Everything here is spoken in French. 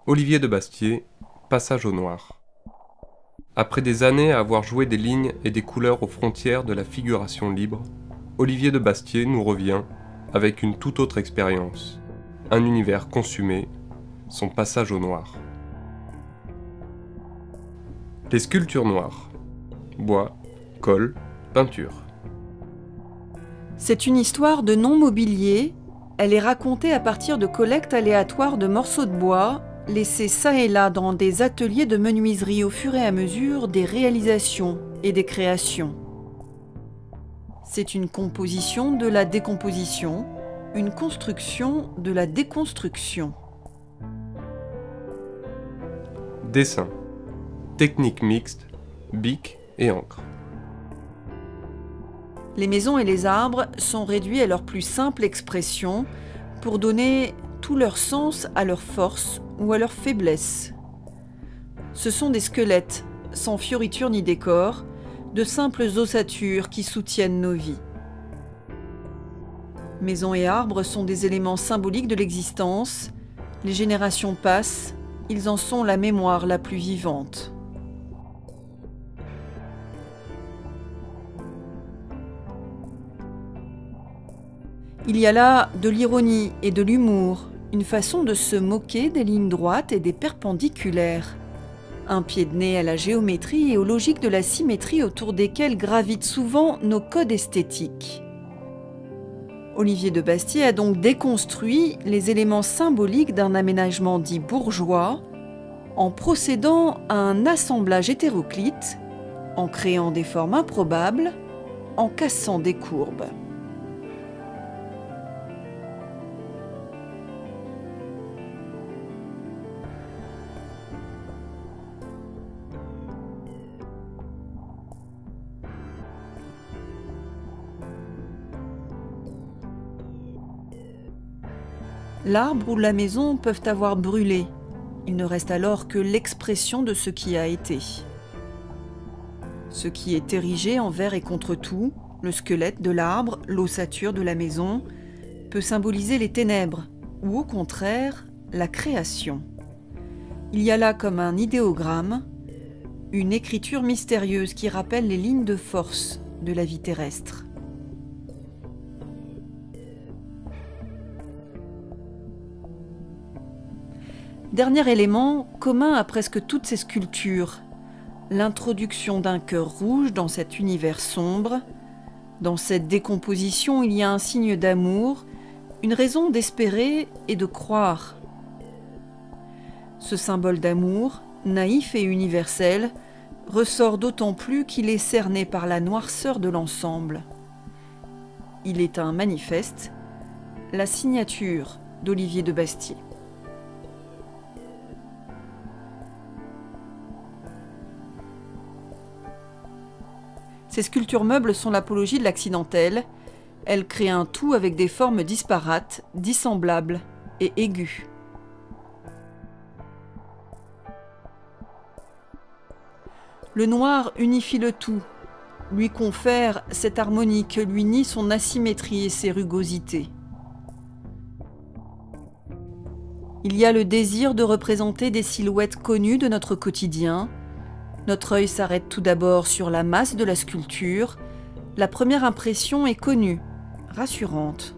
Olivier de Bastier, Passage au noir. Après des années à avoir joué des lignes et des couleurs aux frontières de la figuration libre, Olivier de Bastier nous revient avec une toute autre expérience, un univers consumé, son passage au noir. Les sculptures noires. Bois, colle, peinture. C'est une histoire de non-mobilier. Elle est racontée à partir de collectes aléatoires de morceaux de bois, laissés çà et là dans des ateliers de menuiserie au fur et à mesure des réalisations et des créations. C'est une composition de la décomposition, une construction de la déconstruction. Dessin. Technique mixte, bic et encre. Les maisons et les arbres sont réduits à leur plus simple expression pour donner tout leur sens à leur force ou à leur faiblesse. Ce sont des squelettes, sans fioriture ni décor, de simples ossatures qui soutiennent nos vies. Maisons et arbres sont des éléments symboliques de l'existence. Les générations passent, ils en sont la mémoire la plus vivante. Il y a là de l'ironie et de l'humour, une façon de se moquer des lignes droites et des perpendiculaires. Un pied de nez à la géométrie et aux logiques de la symétrie autour desquelles gravitent souvent nos codes esthétiques. Olivier de Bastier a donc déconstruit les éléments symboliques d'un aménagement dit bourgeois en procédant à un assemblage hétéroclite, en créant des formes improbables, en cassant des courbes. L'arbre ou la maison peuvent avoir brûlé. Il ne reste alors que l'expression de ce qui a été. Ce qui est érigé envers et contre tout, le squelette de l'arbre, l'ossature de la maison, peut symboliser les ténèbres, ou au contraire, la création. Il y a là comme un idéogramme, une écriture mystérieuse qui rappelle les lignes de force de la vie terrestre. Dernier élément commun à presque toutes ces sculptures, l'introduction d'un cœur rouge dans cet univers sombre. Dans cette décomposition, il y a un signe d'amour, une raison d'espérer et de croire. Ce symbole d'amour, naïf et universel, ressort d'autant plus qu'il est cerné par la noirceur de l'ensemble. Il est un manifeste, la signature d'Olivier de Bastier. Ces sculptures meubles sont l'apologie de l'accidentel. Elles créent un tout avec des formes disparates, dissemblables et aiguës. Le noir unifie le tout, lui confère cette harmonie que lui nie son asymétrie et ses rugosités. Il y a le désir de représenter des silhouettes connues de notre quotidien. Notre œil s'arrête tout d'abord sur la masse de la sculpture. La première impression est connue, rassurante.